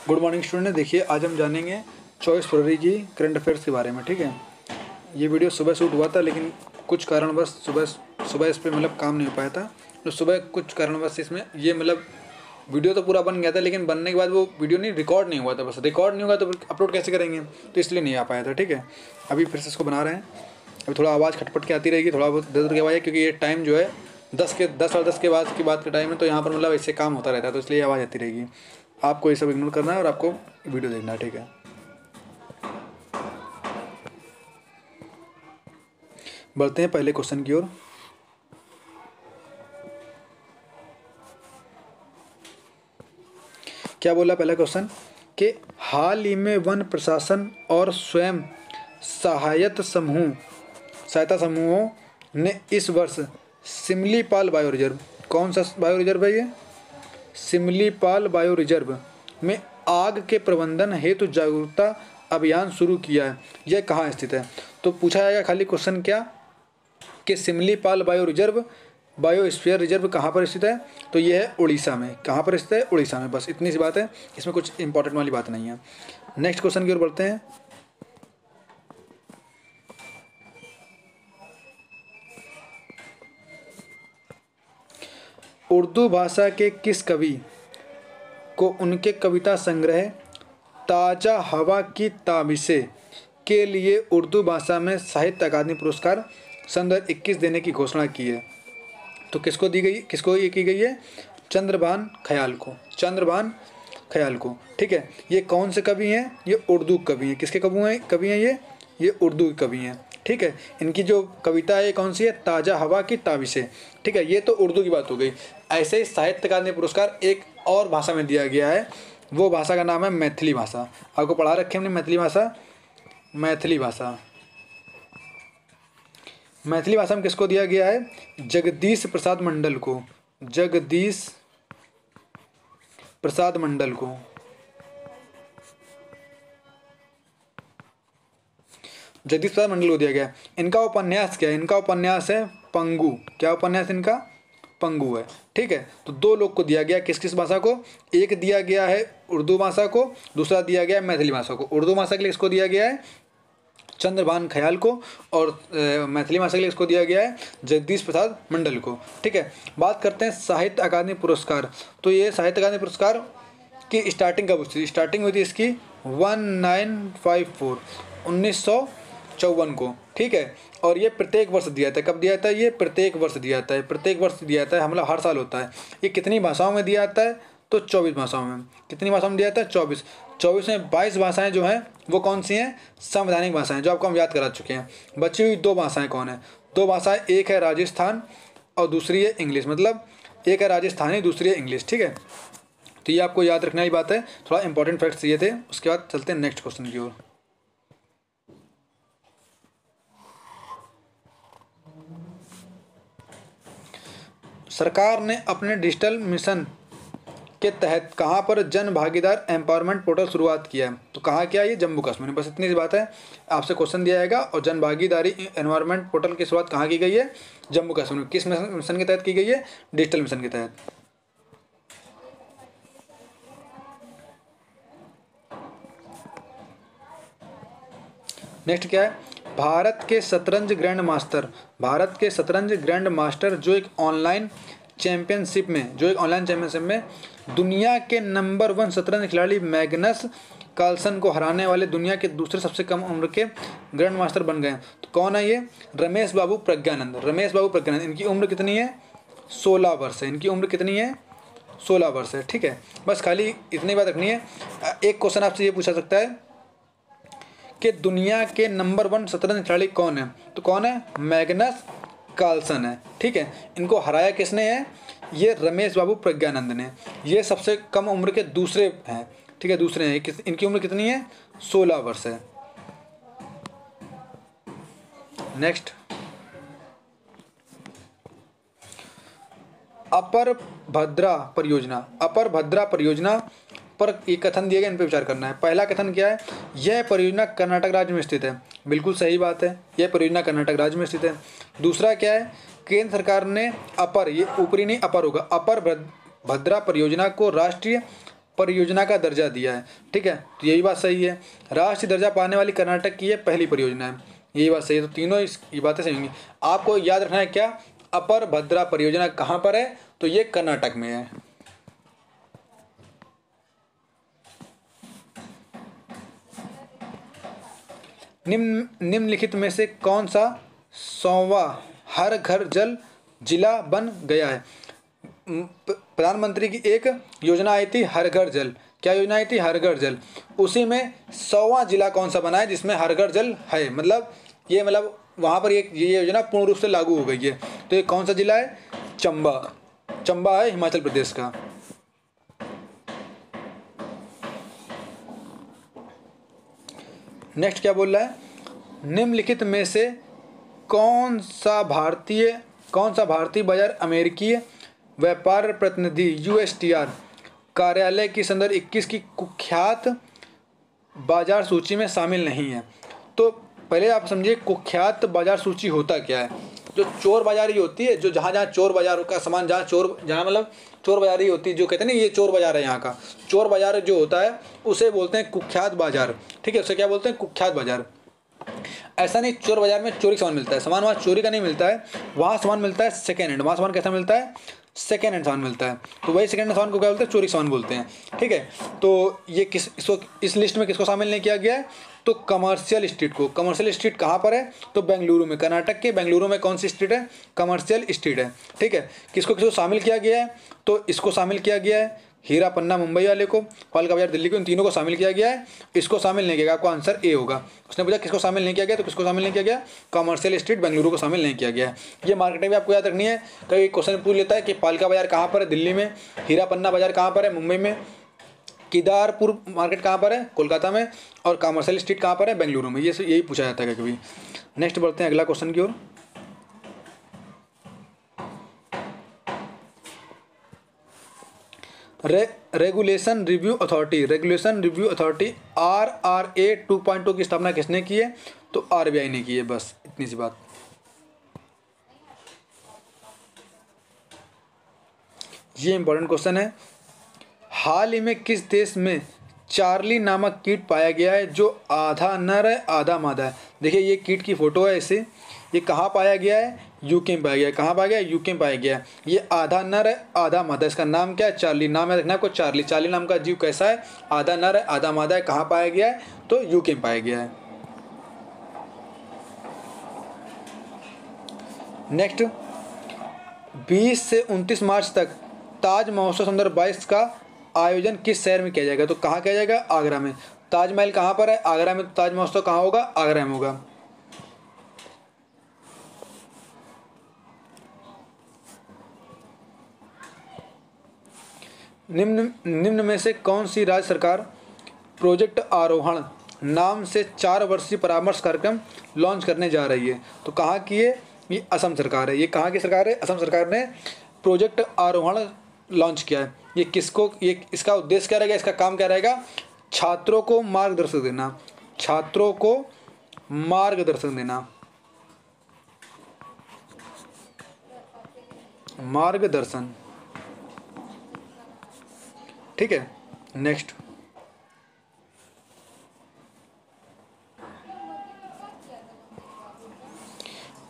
Good morning student. देखिए आज हम जानेंगे 24 फरवरी की करंट अफेयर्स के बारे में। ठीक है, ये वीडियो सुबह शूट हुआ था लेकिन कुछ कारणवश सुबह इस पर काम नहीं हो पाया था। तो सुबह कुछ कारणवश इसमें ये वीडियो तो पूरा बन गया था, लेकिन बनने के बाद वो वीडियो नहीं रिकॉर्ड नहीं हुआ था। बस रिकॉर्ड नहीं होगा तो अपलोड कैसे करेंगे, तो इसलिए नहीं आ पाया था। ठीक है, अभी फिर से इसको बना रहे हैं। अभी थोड़ा आवाज़ खटपट के आती रहेगी, थोड़ा बहुत दर्द की आवाज़ है, क्योंकि ये टाइम जो है 10 और 10 के बाद का टाइम है, तो यहाँ पर ऐसे काम होता रहता है, तो इसलिए आवाज़ आती रहेगी। आपको ये सब इग्नोर करना है और आपको वीडियो देखना है। ठीक है, बढ़ते हैं पहले क्वेश्चन की ओर। क्या बोला पहला क्वेश्चन कि हाल ही में वन प्रशासन और स्वयं सहायता समूहों ने इस वर्ष सिमलीपाल बायो रिजर्व, कौन सा बायो रिजर्व है ये, सिमलीपाल बायो रिजर्व में आग के प्रबंधन हेतु जागरूकता अभियान शुरू किया है। यह कहाँ स्थित है? तो पूछा जाएगा खाली क्वेश्चन क्या कि सिमलीपाल बायोस्फीयर रिजर्व कहाँ पर स्थित है? तो यह है उड़ीसा में। कहाँ पर स्थित है? उड़ीसा में। बस इतनी सी बात है, इसमें कुछ इंपॉर्टेंट वाली बात नहीं है। नेक्स्ट क्वेश्चन की ओर बढ़ते हैं। उर्दू भाषा के किस कवि को उनके कविता संग्रह ताज़ा हवा की ताबिशें के लिए उर्दू भाषा में साहित्य अकादमी पुरस्कार सन 2021 देने की घोषणा की है? तो किसको ये की गई है? चंद्रभान ख्याल को। ठीक है, ये कौन से कवि हैं? ये उर्दू कवि हैं। किसके कवि हैं ये उर्दू कवि हैं। ठीक है, इनकी जो कविता है कौन सी है? ताज़ा हवा की ताबिशें। ठीक है, ये तो उर्दू की बात हो गई। ऐसे ही साहित्य अकादमी पुरस्कार एक और भाषा में दिया गया है, वो भाषा का नाम है मैथिली भाषा। आपको पढ़ा रखे हमने मैथिली भाषा में किसको दिया गया है? जगदीश प्रसाद मंडल को। जगदीश प्रसाद मंडल को दिया गया है। इनका उपन्यास क्या है? इनका उपन्यास है पंगु। क्या उपन्यास इनका? पंगु है। ठीक है, तो दो लोग को दिया गया। किस भाषा को? एक दिया गया है उर्दू भाषा को, दूसरा दिया गया है मैथिली भाषा को। उर्दू भाषा के लिए इसको दिया गया है चंद्रभान ख्याल को, और मैथिली भाषा के लिए इसको दिया गया है जगदीश प्रसाद मंडल को। ठीक है, बात करते हैं साहित्य अकादमी पुरस्कार। तो ये साहित्य अकादमी पुरस्कार की स्टार्टिंग कब हुई थी? स्टार्टिंग हुई थी इसकी 1954 को। ठीक है, और ये प्रत्येक वर्ष दिया था। कब दिया था? ये प्रत्येक वर्ष दिया था। हर साल होता है। ये कितनी भाषाओं में दिया जाता है? तो 24 भाषाओं में। कितनी भाषाओं में दिया जाता है? 24 में 22 भाषाएं जो हैं वो कौन सी हैं? संवैधानिक भाषाएं, जो आपको हम याद करा चुके हैं। बची हुई 2 भाषाएं कौन है? 2 भाषाएं, एक है राजस्थान और दूसरी है इंग्लिश। मतलब एक है राजस्थानी, दूसरी है इंग्लिश। ठीक है, तो ये आपको याद रखने वाली बात है। थोड़ा इंपॉर्टेंट फैक्ट्स ये थे। उसके बाद चलते हैं नेक्स्ट क्वेश्चन की ओर। सरकार ने अपने डिजिटल मिशन के तहत कहाँ पर जन भागीदार एम्पावरमेंट पोर्टल शुरुआत किया है? तो कहाँ किया? ये जम्मू कश्मीर में। बस इतनी सी बात है। आपसे क्वेश्चन दिया जाएगा, और जन भागीदारी एनवायरमेंट पोर्टल की शुरुआत कहाँ की गई है? जम्मू कश्मीर में। किस मिशन के तहत की गई है? डिजिटल मिशन के तहत। नेक्स्ट क्या है? भारत के शतरंज ग्रैंड मास्टर जो एक ऑनलाइन चैंपियनशिप में दुनिया के नंबर 1 शतरंज खिलाड़ी मैग्नस कार्लसन को हराने वाले दुनिया के दूसरे सबसे कम उम्र के ग्रैंड मास्टर बन गए। तो कौन है ये? रमेश बाबू प्रज्ञानंद। इनकी उम्र कितनी है? 16 वर्ष है। इनकी उम्र कितनी है? 16 वर्ष है। ठीक है, बस खाली इतनी बात रखनी है। एक क्वेश्चन आपसे ये पूछा सकता है कि दुनिया के नंबर 1 शतरंज खिलाड़ी कौन है? तो कौन है? मैग्नस कार्लसन है। ठीक है, इनको हराया किसने है? ये रमेश बाबू प्रज्ञानंद ने। ये सबसे कम उम्र के दूसरे हैं। ठीक है, दूसरे हैं। इनकी उम्र कितनी है? 16 वर्ष है। नेक्स्ट, अपर भद्रा परियोजना पर एक कथन दिए गए, इन पर विचार करना है। पहला कथन क्या है? यह परियोजना कर्नाटक राज्य में स्थित है। बिल्कुल सही बात है, यह परियोजना कर्नाटक राज्य में स्थित है। दूसरा क्या है? केंद्र सरकार ने अपर, ये ऊपरी नहीं अपर होगा, अपर भद्रा परियोजना को राष्ट्रीय परियोजना का दर्जा दिया है। ठीक है, तो यही बात सही है। राष्ट्रीय दर्जा पाने वाली कर्नाटक की ये पहली परियोजना है, यही बात सही है। तो तीनों ये बातें सही होंगी। आपको याद रखना है क्या, अपर भद्रा परियोजना कहाँ पर है, तो ये कर्नाटक में है। निम्नलिखित में से कौन सा 100वां हर घर जल जिला बन गया है। प्रधानमंत्री की एक योजना आई थी हर घर जल, क्या योजना आई थी, हर घर जल। उसी में 100वां जिला कौन सा बना है जिसमें हर घर जल है, मतलब ये मतलब वहाँ पर ये योजना पूर्ण रूप से लागू हो गई है। तो ये कौन सा जिला है, चंबा, चंबा है हिमाचल प्रदेश का। नेक्स्ट क्या बोल रहा है, निम्नलिखित में से कौन सा भारतीय बाजार अमेरिकी व्यापार प्रतिनिधि USTR कार्यालय की संदर्भ 21 की कुख्यात बाजार सूची में शामिल नहीं है। तो पहले आप समझिए कुख्यात बाजार सूची होता क्या है। जो चोर बाजारी होती है, जो जहाँ चोर बाजार का सामान जहाँ मतलब चोर बाजारी होती है, जो कहते हैं ना ये चोर बाजार है, यहाँ का चोर बाजार जो होता है उसे बोलते हैं कुख्यात बाजार। ठीक है, उसे क्या बोलते हैं, कुख्यात बाजार। ऐसा नहीं चोर बाजार में चोरी का सामान मिलता है, सामान वहाँ चोरी का नहीं मिलता है, वहाँ सामान मिलता है सेकेंड हैंड। वहाँ सामान कैसा मिलता है, सेकेंड हैंड सामान मिलता है। तो वही सेकेंड हैंड सामान को क्या बोलते हैं, चोरी सामान बोलते हैं। ठीक है, तो ये इस लिस्ट में किसको शामिल नहीं किया गया है, तो कमर्शियल स्ट्रीट को। कमर्शियल स्ट्रीट कहाँ पर है, तो बेंगलुरु में, कर्नाटक के बेंगलुरु में कौन सी स्ट्रीट है, कमर्शियल स्ट्रीट है। ठीक है, किसको शामिल किया गया है, तो इसको शामिल किया गया है हीरा पन्ना मुंबई वाले को, पालिका बाजार दिल्ली को, इन तीनों को शामिल किया गया है। इसको शामिल नहीं किया गया, आपको आंसर ए होगा। उसने पूछा किसको शामिल नहीं किया गया, तो किसको शामिल नहीं किया गया, कमर्शियल स्ट्रीट बेंगलुरु को शामिल नहीं किया गया है। ये मार्केटिंग भी आपको याद रखनी है, कई क्वेश्चन पूछ लेता है कि पालिका बाजार कहाँ पर है, दिल्ली में, हीरा पन्ना बाजार कहाँ पर है, मुंबई में, केदारपुर मार्केट कहाँ पर है, कोलकाता में, और कमर्शियल स्ट्रीट कहाँ पर है, बेंगलुरु में। ये यही पूछा जाता है कभी। नेक्स्ट बढ़ते हैं अगला क्वेश्चन की ओर। रेगुलेशन रिव्यू अथॉरिटी RRA 2.2 की स्थापना किसने की है, तो RBI ने की है। बस इतनी सी बात। ये इंपॉर्टेंट क्वेश्चन है। हाल ही में किस देश में चार्ली नामक कीट पाया गया है जो आधा नर है आधा मादा है। देखिए ये कीट की फोटो है, इसे ये कहाँ पाया गया है, यूके में पाया गया है। कहाँ पाया गया है, यूके में पाया गया है। ये आधा नर है आधा मादा, इसका नाम क्या है, चार्ली। नाम है देखना आपको, चार्ली। चार्ली नाम का जीव कैसा है, आधा नर है आधा मादा है। कहाँ पाया गया है, तो यूके में पाया गया है। नेक्स्ट, 20 से 29 मार्च तक ताज महोत्सव 2022 का आयोजन किस शहर में किया जाएगा, तो कहाँ किया जाएगा, आगरा में। ताजमहल कहाँ पर है, आगरा में। तो ताज महोत्सव कहाँ होगा, आगरा में होगा। निम्न में से कौन सी राज्य सरकार प्रोजेक्ट आरोहण नाम से 4 वर्षीय परामर्श कार्यक्रम लॉन्च करने जा रही है, तो कहाँ की है, ये असम सरकार है। ये कहाँ की सरकार है, असम सरकार ने प्रोजेक्ट आरोहण लॉन्च किया है। ये किसको, ये इसका उद्देश्य क्या रहेगा, इसका काम क्या रहेगा, छात्रों को मार्गदर्शन देना, छात्रों को मार्गदर्शन देना, मार्गदर्शन। ठीक है, नेक्स्ट,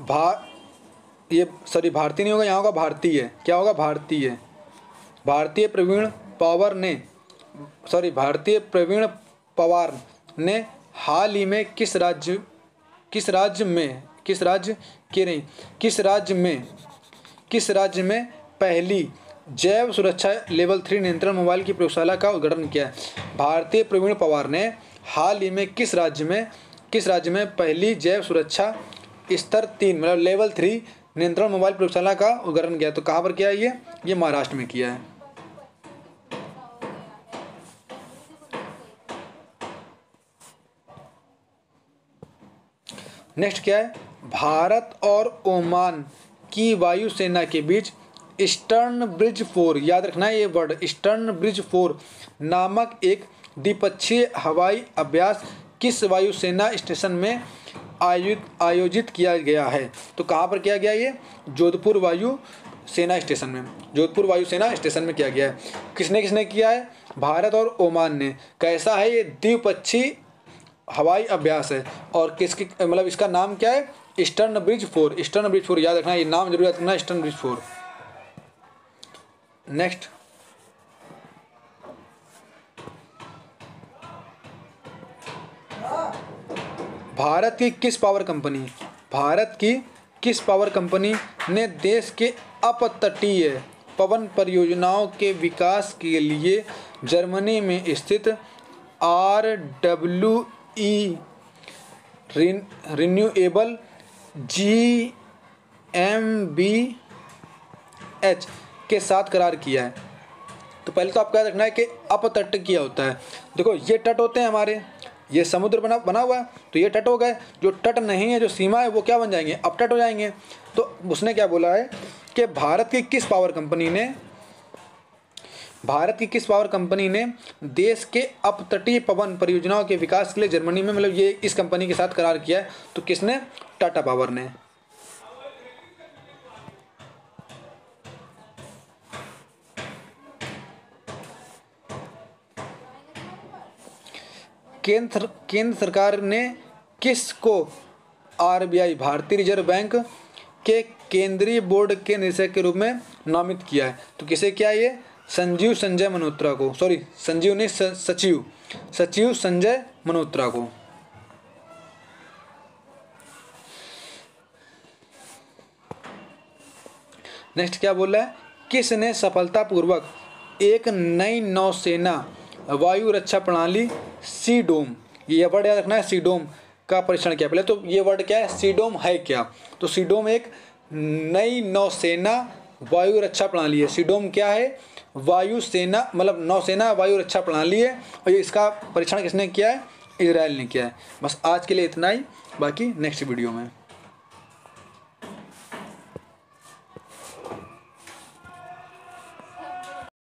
भारतीय नहीं होगा, यहाँ होगा भारतीय। क्या होगा, भारतीय। भारतीय प्रवीण पवार ने हाल ही में किस राज्य में पहली जैव सुरक्षा लेवल 3 नियंत्रण मोबाइल की प्रयोगशाला का उद्घाटन किया है। भारतीय प्रवीण पवार ने हाल ही में किस राज्य में पहली जैव सुरक्षा स्तर 3 मतलब लेवल 3 नियंत्रण मोबाइल प्रयोगशाला का उद्घाटन किया, तो कहाँ पर किया है, ये महाराष्ट्र में किया है। नेक्स्ट क्या है, भारत और ओमान की वायुसेना के बीच ईस्टर्न ब्रिज 4, याद रखना है ये वर्ड, ईस्टर्न ब्रिज 4 नामक एक द्विपक्षीय हवाई अभ्यास किस वायुसेना स्टेशन में आयोजित किया गया है, तो कहाँ पर किया गया, ये जोधपुर वायु सेना स्टेशन में, जोधपुर वायुसेना स्टेशन में किया गया है। किसने किसने किया है? भारत और ओमान ने। कैसा है ये? द्विपक्षीय हवाई अभ्यास है। और किसकी मतलब इसका नाम क्या है? Eastern bridge 4। ईस्टर्न ब्रिज 4 याद रखना, ये नाम जरूर याद रखना, ईस्टर्न ब्रिज 4। नेक्स्ट, भारत की किस पावर कंपनी ने देश के अपतटीय पवन परियोजनाओं के विकास के लिए जर्मनी में स्थित RWE रिन्यूएबल GmbH के साथ करार किया है? तो पहले तो आपको याद रखना है कि अपतट क्या होता है। देखो ये तट होते हैं हमारे, ये समुद्र बना हुआ है, तो ये तट हो गए। जो तट नहीं है, जो सीमा है, वो क्या बन जाएंगे? अपतट हो जाएंगे। तो उसने क्या बोला है कि भारत की किस पावर कंपनी ने देश के अपतटीय पवन परियोजनाओं के विकास के लिए जर्मनी में, मतलब ये इस कंपनी के साथ करार किया है? तो किसने? टाटा पावर ने। केंद्र सरकार ने किसको RBI भारतीय रिजर्व बैंक के केंद्रीय बोर्ड के निदेशक के रूप में नामित किया है? तो किसे किया? ये सचिव संजय मल्होत्रा को। नेक्स्ट क्या बोल रहा है? किसने सफलतापूर्वक एक नई नौसेना वायु रक्षा प्रणाली सीडोम, ये वर्ड याद रखना है, सीडोम का परीक्षण किया? पहले तो ये वर्ड क्या है? सीडोम है क्या? तो सीडोम एक नई नौसेना वायु रक्षा प्रणाली है। सीडोम क्या है? वायुसेना, मतलब नौसेना वायु रक्षा प्रणाली है। और ये इसका परीक्षण किसने किया है? इजराइल ने किया है। बस आज के लिए इतना ही, बाकी नेक्स्ट वीडियो में।